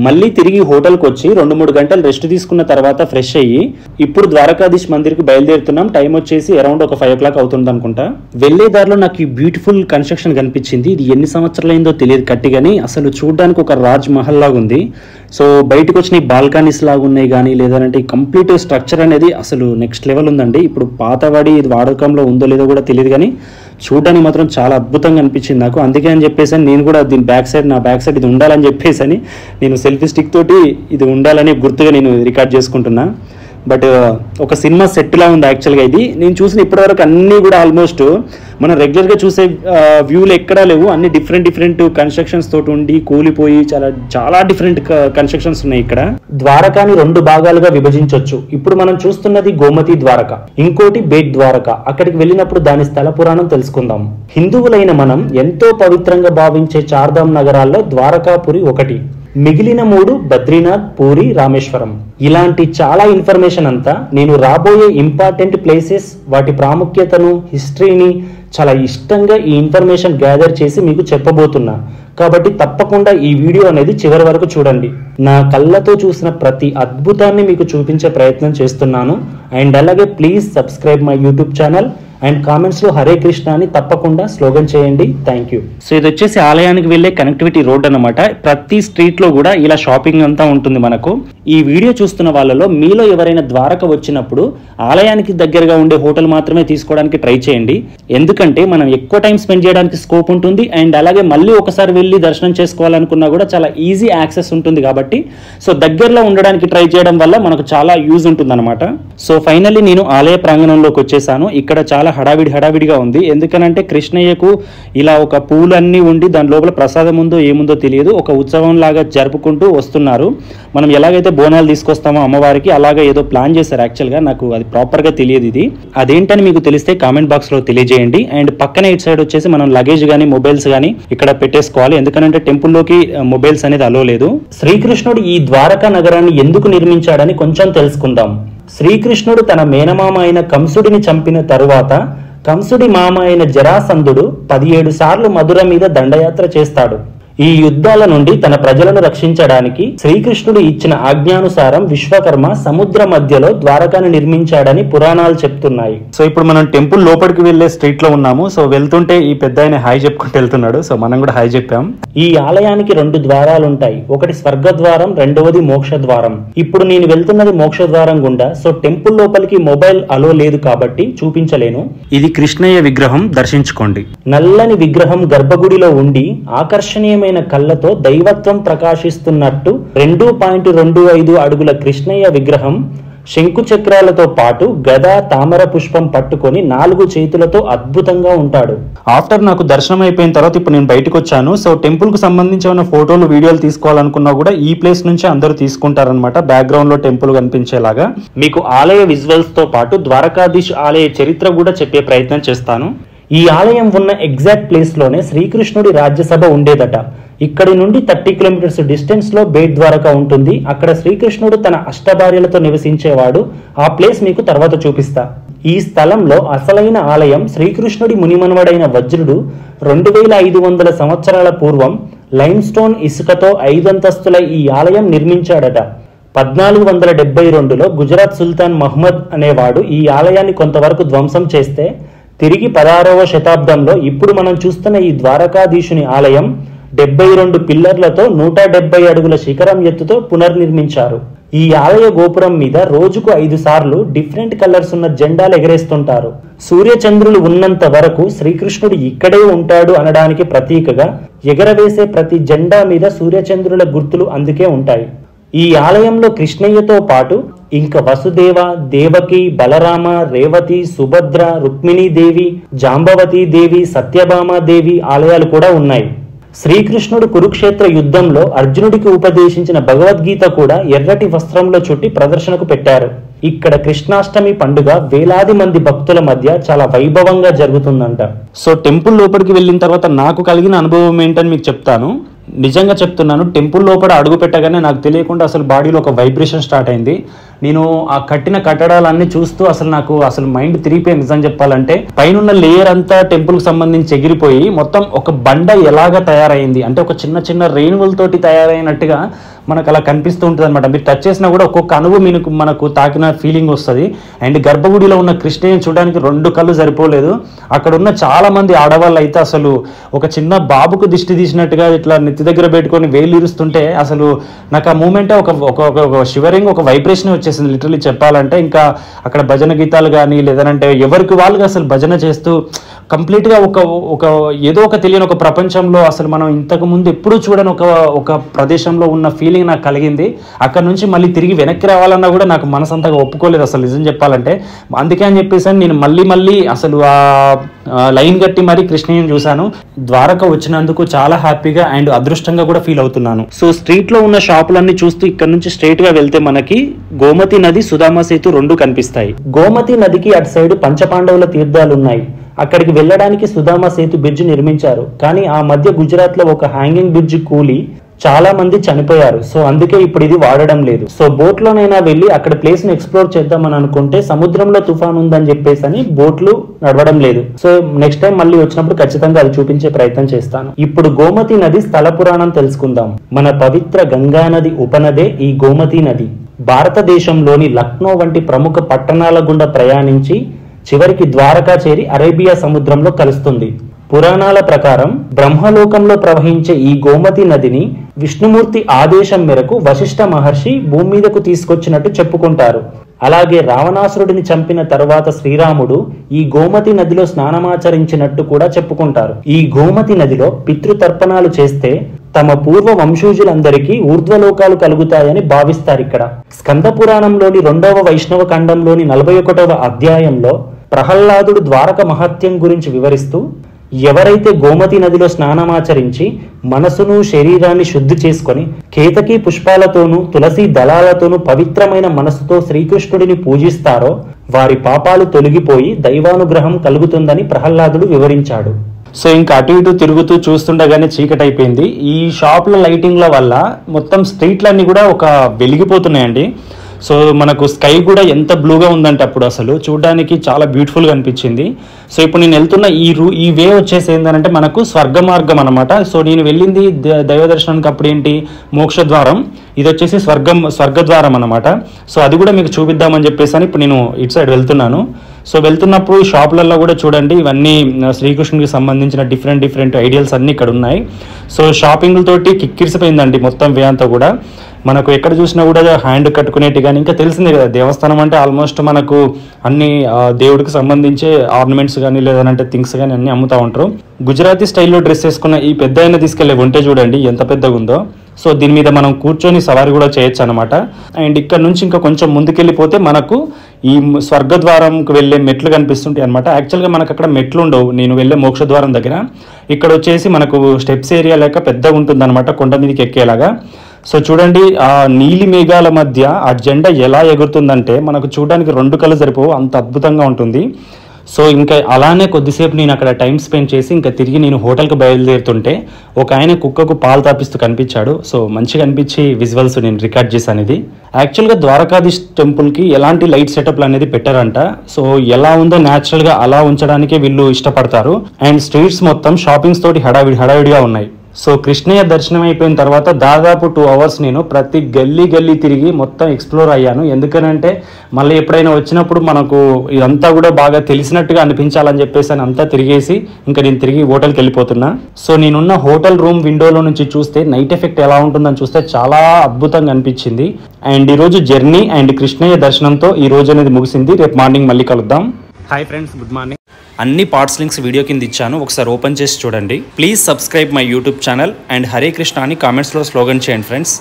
మళ్ళీ తిరిగి హోటల్కి వచ్చి 2-3 గంటలు రెస్ట్ తీసుకున్న తర్వాత ఫ్రెష్ అయ్యి ఇప్పుడు ద్వారకాధీష్ మందిర్కి బయలుదేరుతున్నాం. టైం వచ్చేసి అరౌండ్ ఒక 5 o'clock అవుతుంది అనుకుంటా. వెళ్లే దారిలో నాకు ఈ బ్యూటిఫుల్ కన్స్ట్రక్షన్ కనిపించింది. ఇది ఎన్ని సంవత్సరాలైందో తెలియదు కట్టి, కానీ అసలు చూడడానికి ఒక రాజ్ మహల్ లాగా ఉంది. సో బయటకు వచ్చిన బాల్కనీస్ లాగా ఉన్నాయి కానీ, లేదంటే కంప్లీట్ స్ట్రక్చర్ అనేది అసలు నెక్స్ట్ లెవెల్ ఉందండి. ఇప్పుడు పాతవాడి ఇది వాడకంలో ఉందో లేదో కూడా తెలియదు, కానీ చూడడానికి మాత్రం చాలా అద్భుతంగా అనిపించింది నాకు. అందుకే అని చెప్పేసి నేను కూడా దీని నా బ్యాక్ సైడ్ ఇది ఉండాలని చెప్పేసి నేను సెల్ఫీ స్టిక్ తోటి ఇది ఉండాలని గుర్తుగా నేను రికార్డ్ చేసుకుంటున్నా. బట్ ఒక సినిమా సెట్లా ఉంది యాక్చువల్గా. ఇది నేను చూసిన ఇప్పటివరకు అన్నీ కూడా ఆల్మోస్ట్ మనం రెగ్యులర్గా చూసే వ్యూలు ఎక్కడా లేవు. అన్ని డిఫరెంట్ కన్స్ట్రక్షన్స్ తోటి ఉండి కూలిపోయి చాలా డిఫరెంట్ కన్స్ట్రక్షన్స్ ఉన్నాయి. ఇక్కడ ద్వారకాని 2 భాగాలుగా విభజించవచ్చు. ఇప్పుడు మనం చూస్తున్నది గోమతి ద్వారక, ఇంకోటి బేట్ ద్వారక. అక్కడికి వెళ్ళినప్పుడు దాని స్థల పురాణం తెలుసుకుందాం. హిందువులైన మనం ఎంతో పవిత్రంగా భావించే చార్ధామ్ నగరాల్లో ద్వారకాపురి ఒకటి. మిగిలిన 3 బద్రీనాథ్, పూరి, రామేశ్వరం. ఇలాంటి చాలా ఇన్ఫర్మేషన్ అంతా నేను రాబోయే ఇంపార్టెంట్ ప్లేసెస్, వాటి ప్రాముఖ్యతను, హిస్టరీని చాలా ఇష్టంగా ఈ ఇన్ఫర్మేషన్ గ్యాదర్ చేసి మీకు చెప్పబోతున్నా. కాబట్టి తప్పకుండా ఈ వీడియో అనేది చివరి వరకు చూడండి. నా కళ్ళతో చూసిన ప్రతి అద్భుతాన్ని మీకు చూపించే ప్రయత్నం చేస్తున్నాను. అండ్ అలాగే please subscribe my YouTube channel and comments లో హరే కృష్ణ అని తప్పకుండా స్లోగన్ చేయండి. Thank you. సో ఇది వచ్చేసి ఆలయానికి వెళ్లే కనెక్టివిటీ రోడ్ అన్నమాట. ప్రతి స్ట్రీట్ లో కూడా ఇలా షాపింగ్ అంతా ఉంటుంది మనకు. ఈ వీడియో చూస్తున్న వాళ్ళలో మీలో ఎవరైనా ద్వారక వచ్చినప్పుడు ఆలయానికి దగ్గరగా ఉండే హోటల్ మాత్రమే తీసుకోవడానికి ట్రై చేయండి. ఎందుకంటే మనం ఎక్కువ టైం స్పెండ్ చేయడానికి స్కోప్ ఉంటుంది. అండ్ అలాగే మళ్ళీ ఒకసారి వెళ్ళి దర్శనం చేసుకోవాలనుకున్నా కూడా చాలా ఈజీ యాక్సెస్ ఉంటుంది. కాబట్టి సో దగ్గరలో ఉండడానికి ట్రై చేయడం వల్ల మనకు చాలా యూజ్ ఉంటుంది అనమాట. సో ఫైనల్లీ నేను ఆలయ ప్రాంగణంలోకి వచ్చేసాను. ఇక్కడ చాలా హడావిడిగా ఉంది. ఎందుకనంటే కృష్ణయ్యకు ఇలా ఒక పూలన్నీ ఉండి దాని లోపల ప్రసాదం ఉందో ఏముందో తెలియదు, ఒక ఉత్సవం లాగా జరుపుకుంటూ వస్తున్నారు. మనం ఎలాగైతే బోనాలు తీసుకొస్తామో అమ్మవారికి అలాగా ఏదో ప్లాన్ చేశారు. యాక్చువల్గా నాకు అది ప్రాపర్గా తెలియదు. ఇది అదేంటని మీకు తెలిస్తే కామెంట్ బాక్స్ లో తెలియజేయండి. అండ్ పక్కన ఇటు సైడ్ వచ్చేసి మనం లగేజ్ కానీ మొబైల్స్ కానీ ఇక్కడ పెట్టేసుకోవాలి. ఎందుకంటే టెంపుల్లోకి మొబైల్స్ అనేది అలో లేదు. శ్రీకృష్ణుడు ఈ ద్వారకా నగరాన్ని ఎందుకు నిర్మించాడని కొంచెం తెలుసుకుందాం. శ్రీకృష్ణుడు తన మేనమామ అయిన కంసుడిని చంపిన తరువాత కంసుడి మామ అయిన జరాసంధుడు 17 సార్లు మధుర మీద దండయాత్ర చేస్తాడు. ఈ యుద్ధాల నుండి తన ప్రజలను రక్షించడానికి శ్రీకృష్ణుడు ఇచ్చిన ఆజ్ఞానుసారం విశ్వకర్మ సముద్ర మధ్యలో ద్వారకాను నిర్మించాడని పురాణాలు చెప్తున్నాయి. సో ఇప్పుడు మనం టెంపుల్ లోపలికి వెళ్లే స్ట్రీట్ లో ఉన్నాము. సో వెళ్తుంటే ఈ పెద్ద ఆయన హాయ్ చెప్పుకుంటూ వెళ్తున్నాడు. సో మనం కూడా హాయ్ చెప్పాం. ఈ ఆలయానికి 2 ద్వారాలు ఉంటాయి. ఒకటి స్వర్గ ద్వారం, రెండవది మోక్ష ద్వారం. ఇప్పుడు నేను వెళ్తున్నది మోక్ష ద్వారం గుండా. సో టెంపుల్ లోపలికి మొబైల్ అలో లేదు కాబట్టి చూపించలేను. ఇది కృష్ణయ్య విగ్రహం, దర్శించుకోండి. నల్లని విగ్రహం గర్భగుడిలో ఉండి ఆకర్షణీయమైన కళ్ళతో దైవత్వం ప్రకాశిస్తున్నట్టు 2.25 అడుగుల కృష్ణయ్య విగ్రహం శంకు చక్రాలతో పాటు గద, తామర పుష్పం పట్టుకొని 4 చేతులతో అద్భుతంగా ఉంటాడు. ఆఫ్టర్ నాకు దర్శనం అయిపోయిన తర్వాత ఇప్పుడు నేను బయటకు వచ్చాను. సో టెంపుల్ కు సంబంధించిన ఫోటోలు, వీడియోలు తీసుకోవాలనుకున్నా కూడా ఈ ప్లేస్ నుంచి అందరూ తీసుకుంటారనమాట. బ్యాక్గ్రౌండ్ లో టెంపుల్ కనిపించేలాగా మీకు ఆలయ విజువల్స్ తో పాటు ద్వారకాధీష్ ఆలయ చరిత్ర కూడా చెప్పే ప్రయత్నం చేస్తాను. ఈ ఆలయం ఉన్న ఎగ్జాక్ట్ ప్లేస్ లోనే శ్రీకృష్ణుడి రాజ్యసభ ఉండేదట. ఇక్కడి నుండి 30 కిలోమీటర్స్ డిస్టెన్స్ లో బేట్ ద్వారక ఉంటుంది. అక్కడ శ్రీకృష్ణుడు తన అష్టభార్యలతో నివసించేవాడు. ఆ ప్లేస్ మీకు తర్వాత చూపిస్తా. ఈ స్థలంలో అసలైన ఆలయం శ్రీకృష్ణుడి మునిమనవడైన వజ్రుడు 2500 సంవత్సరాల పూర్వం లైమ్ స్టోన్ ఇసుకతో 5 అంతస్తుల ఈ ఆలయం నిర్మించాడట. 1472లో గుజరాత్ సుల్తాన్ మహ్మద్ అనేవాడు ఈ ఆలయాన్ని కొంతవరకు ధ్వంసం చేస్తే తిరిగి 16వ శతాబ్దంలో ఇప్పుడు మనం చూస్తున్న ఈ ద్వారకాధీశుని ఆలయం 72 పిల్లర్లతో 170 అడుగుల శిఖరం ఎత్తుతో పునర్నిర్మించారు. ఈ ఆలయ గోపురం మీద రోజుకు 5 సార్లు డిఫరెంట్ కలర్స్ ఉన్న జెండాలు ఎగరేస్తుంటారు. సూర్యచంద్రులు ఉన్నంత వరకు శ్రీకృష్ణుడు ఇక్కడే ఉంటాడు అనడానికి ప్రతీకగా ఎగరవేసే ప్రతి జెండా మీద సూర్యచంద్రుల గుర్తులు అందుకే ఉంటాయి. ఈ ఆలయంలో కృష్ణయ్యతో పాటు ఇంకా వసుదేవ, దేవకి, బలరామ, రేవతి, సుభద్ర, రుక్మిణీదేవి, జాంబవతి దేవి, సత్యభామ దేవి ఆలయాలు కూడా ఉన్నాయి. శ్రీకృష్ణుడు కురుక్షేత్ర యుద్ధంలో అర్జునుడికి ఉపదేశించిన భగవద్గీత కూడా ఎర్రటి వస్త్రంలో చుట్టి ప్రదర్శనకు పెట్టారు. ఇక్కడ కృష్ణాష్టమి పండుగ వేలాది మంది భక్తుల మధ్య చాలా వైభవంగా జరుగుతుందంట. సో టెంపుల్ లోపలికి వెళ్ళిన తర్వాత నాకు కలిగిన అనుభవం ఏంటని మీకు చెప్తాను. నిజంగా చెప్తున్నాను, టెంపుల్ లోపల అడుగు పెట్టగానే నాకు తెలియకుండా అసలు బాడీలో ఒక వైబ్రేషన్ స్టార్ట్ అయింది. నేను ఆ కట్టిన కట్టడాలన్నీ చూస్తూ అసలు మైండ్ తిరిగిపోయింది నిజం చెప్పాలంటే. పైన లేయర్ అంతా టెంపుల్ కి సంబంధించి ఎగిరిపోయి మొత్తం ఒక బండ ఎలాగా తయారైంది అంటే ఒక చిన్న చిన్న రేణువులతోటి తయారైనట్టుగా మనకు అలా కనిపిస్తూ ఉంటుంది అనమాట. మీరు టచ్ చేసినా కూడా ఒక్కొక్క అణువు మనకు తాకిన ఫీలింగ్ వస్తుంది. అండ్ గర్భగుడిలో ఉన్న కృష్ణయ్యని చూడడానికి 2 కళ్ళు సరిపోలేదు. అక్కడ ఉన్న చాలా మంది ఆడవాళ్ళు అయితే అసలు ఒక చిన్న బాబుకు దిష్టి తీసినట్టుగా ఇట్లా నెత్తి దగ్గర పెట్టుకొని వేలు ఇరుస్తుంటే అసలు నాకు ఆ మూమెంటే ఒక షివరింగ్, ఒక వైబ్రేషన్ వచ్చేసింది లిటరలీ చెప్పాలంటే. ఇంకా అక్కడ భజన గీతాలు కానీ లేదంటే ఎవరికి వాళ్ళుగా అసలు భజన చేస్తూ కంప్లీట్గా ఒక ఏదో ఒక తెలియని ఒక ప్రపంచంలో అసలు మనం ఇంతకు ముందు ఎప్పుడూ చూడని ఒక ప్రదేశంలో ఉన్న ఫీలింగ్ నాకు కలిగింది. అక్కడ నుంచి మళ్ళీ తిరిగి వెనక్కి రావాలన్నా కూడా నాకు మనసంతగా ఒప్పుకోలేదు అసలు నిజం చెప్పాలంటే. అందుకే అని చెప్పేసి నేను మళ్ళీ అసలు ఆ లైన్ కట్టి మరీ కృష్ణయ్యని చూశాను. ద్వారక వచ్చినందుకు చాలా హ్యాపీగా అండ్ అదృష్టంగా కూడా ఫీల్ అవుతున్నాను. సో స్ట్రీట్ లో ఉన్న షాపులన్నీ చూస్తూ ఇక్కడ నుంచి స్ట్రైట్ గా వెళ్తే మనకి గోమతి నది, సుధామ సేతు 2 కనిపిస్తాయి. గోమతి నదికి అటు సైడ్ పంచపాండవుల తీర్థాలు ఉన్నాయి. అక్కడికి వెళ్ళడానికి సుధామ సేతు బ్రిడ్జ్ నిర్మించారు. కానీ ఆ మధ్య గుజరాత్ లో ఒక హ్యాంగింగ్ బ్రిడ్జ్ కూలి చాలా మంది చనిపోయారు. సో అందుకే ఇప్పుడు ఇది వాడడం లేదు. సో బోట్ లోనైనా వెళ్ళి అక్కడ ప్లేస్ ని ఎక్స్ప్లోర్ చేద్దామని అనుకుంటే సముద్రంలో తుఫాన్ ఉందని చెప్పేసి అని బోట్లు నడవడం లేదు. సో నెక్స్ట్ టైం మళ్ళీ వచ్చినప్పుడు ఖచ్చితంగా అది చూపించే ప్రయత్నం చేస్తాను. ఇప్పుడు గోమతి నది స్థల పురాణం తెలుసుకుందాం. మన పవిత్ర గంగా నది ఉపనదే ఈ గోమతి నది. భారతదేశంలోని లక్నో వంటి ప్రముఖ పట్టణాల గుండా ప్రయాణించి చివరికి ద్వారకా చేరి అరేబియా సముద్రంలో కలుస్తుంది. పురాణాల ప్రకారం బ్రహ్మలోకంలో ప్రవహించే ఈ గోమతి నదిని విష్ణుమూర్తి ఆదేశం మేరకు వశిష్ఠ మహర్షి భూమి మీదకు తీసుకొచ్చినట్టు చెప్పుకుంటారు. అలాగే రావణాసురుడిని చంపిన తరువాత శ్రీరాముడు ఈ గోమతి నదిలో స్నానమాచరించినట్టు కూడా చెప్పుకుంటారు. ఈ గోమతి నదిలో పితృతర్పణాలు చేస్తే తమ పూర్వ వంశూజులందరికీ ఊర్ధ్వలోకాలు కలుగుతాయని భావిస్తారు. ఇక్కడ స్కంద పురాణంలోని 2వ వైష్ణవ ఖండంలోని 41వ అధ్యాయంలో ప్రహ్లాదుడు ద్వారక మహత్యం గురించి వివరిస్తూ ఎవరైతే గోమతి నదిలో స్నానమాచరించి మనసును శరీరాన్ని శుద్ధి చేసుకొని కేతకీ పుష్పాలతోనూ తులసి దళాలతోనూ పవిత్రమైన మనసుతో శ్రీకృష్ణుడిని పూజిస్తారో వారి పాపాలు తొలగిపోయి దైవానుగ్రహం కలుగుతుందని ప్రహ్లాదుడు వివరించాడు. సో ఇంకా అటు ఇటు తిరుగుతూ చూస్తుండగానే చీకటి అయిపోయింది. ఈ షాప్ల లైటింగ్ల వల్ల మొత్తం స్ట్రీట్లన్నీ కూడా ఒక వెలిగిపోతున్నాయండి. సో మనకు స్కై కూడా ఎంత బ్లూగా ఉందంటే అప్పుడు అసలు చూడడానికి చాలా బ్యూటిఫుల్గా అనిపించింది. సో ఇప్పుడు నేను వెళ్తున్న ఈ వే వచ్చేసి ఏంటంటే మనకు స్వర్గ మార్గం అనమాట. సో నేను వెళ్ళింది దైవ దర్శనానికి అప్పుడు ఏంటి మోక్షద్వారం, ఇది వచ్చేసి స్వర్గద్వారం అనమాట. సో అది కూడా మీకు చూపిద్దామని చెప్పేసి అని ఇప్పుడు నేను ఇటు సైడ్ వెళ్తున్నాను. సో వెళ్తున్నప్పుడు షాపులలో కూడా చూడండి ఇవన్నీ శ్రీకృష్ణుడికి సంబంధించిన డిఫరెంట్ ఐడియల్స్ అన్నీ ఇక్కడ ఉన్నాయి. సో షాపింగ్లతోటి కిక్కిరిసిపోయిందండి మొత్తం వే అంతా కూడా. మనకు ఎక్కడ చూసినా కూడా హ్యాండ్ కట్టుకునేటి కానీ ఇంకా తెలిసిందే కదా దేవస్థానం అంటే ఆల్మోస్ట్ మనకు అన్ని దేవుడికి సంబంధించే ఆర్నమెంట్స్ కానీ లేదంటే థింగ్స్ కానీ అన్ని అమ్ముతూ ఉంటారు. గుజరాతీ స్టైల్లో డ్రెస్ వేసుకున్న ఈ పెద్ద ఆయన తీసుకెళ్లే ఒంటె చూడండి ఎంత పెద్దగా ఉందో. సో దీని మీద మనం కూర్చొని సవారి కూడా చేయొచ్చు అనమాట. అండ్ ఇక్కడ నుంచి ఇంకా కొంచెం ముందుకెళ్ళిపోతే మనకు ఈ స్వర్గద్వారంకి వెళ్ళే మెట్లు కనిపిస్తుంటాయి అనమాట. యాక్చువల్గా మనకు అక్కడ మెట్లు ఉండవు నేను వెళ్ళే మోక్షద్వారం దగ్గర. ఇక్కడ వచ్చేసి మనకు స్టెప్స్ ఏరియా లేక పెద్దగా ఉంటుంది అనమాట కొండ మీదకి ఎక్కేలాగా. సో చూడండి ఆ నీలి మేఘాల మధ్య ఆ జెండా ఎలా ఎగురుతుందంటే మనకు చూడడానికి 2 కళ్ళు సరిపోవు, అంత అద్భుతంగా ఉంటుంది. సో ఇంకా అలానే కొద్దిసేపు నేను అక్కడ టైం స్పెండ్ చేసి ఇంకా తిరిగి నేను హోటల్కి బయలుదేరుతుంటే ఒక ఆయన కుక్కకు పాలు తాపిస్తూ కనిపించాడు. సో మంచిగా అనిపించి విజువల్స్ నేను రికార్డ్ చేశాను. ఇది యాక్చువల్గా ద్వారకాధీశ్ టెంపుల్కి ఎలాంటి లైట్ సెటప్లు అనేది పెట్టారంట. సో ఎలా ఉందో న్యాచురల్గా అలా ఉంచడానికే వీళ్ళు ఇష్టపడతారు. అండ్ స్ట్రీట్స్ మొత్తం షాపింగ్స్ తోటి హడావిడిగా ఉన్నాయి. సో కృష్ణయ్య దర్శనం అయిపోయిన తర్వాత దాదాపు 2 hours నేను ప్రతి గల్లీ తిరిగి మొత్తం ఎక్స్ప్లోర్ అయ్యాను. ఎందుకనంటే మళ్ళీ ఎప్పుడైనా వచ్చినప్పుడు మనకు ఇదంతా కూడా బాగా తెలిసినట్టుగా అనిపించాలని చెప్పేసి అని అంతా తిరిగేసి ఇంకా నేను తిరిగి హోటల్కి వెళ్ళిపోతున్నా. సో నేనున్న హోటల్ రూమ్ విండోలో నుంచి చూస్తే నైట్ ఎఫెక్ట్ ఎలా ఉంటుందని చూస్తే చాలా అద్భుతంగా అనిపించింది. అండ్ ఈరోజు జర్నీ అండ్ కృష్ణయ్య దర్శనంతో ఈ రోజు అనేది ముగిసింది. రేపు మార్నింగ్ మళ్ళీ కలుద్దాం. Hi friends, good morning. అన్ని పార్ట్స్ లింక్స్ వీడియో కింద ఇచ్చాను, ఒకసారి ఓపెన్ చేసి చూడండి. Please subscribe my YouTube channel and Hare Krishna అని కామెంట్స్లో స్లోగన్ చేయండి ఫ్రెండ్స్.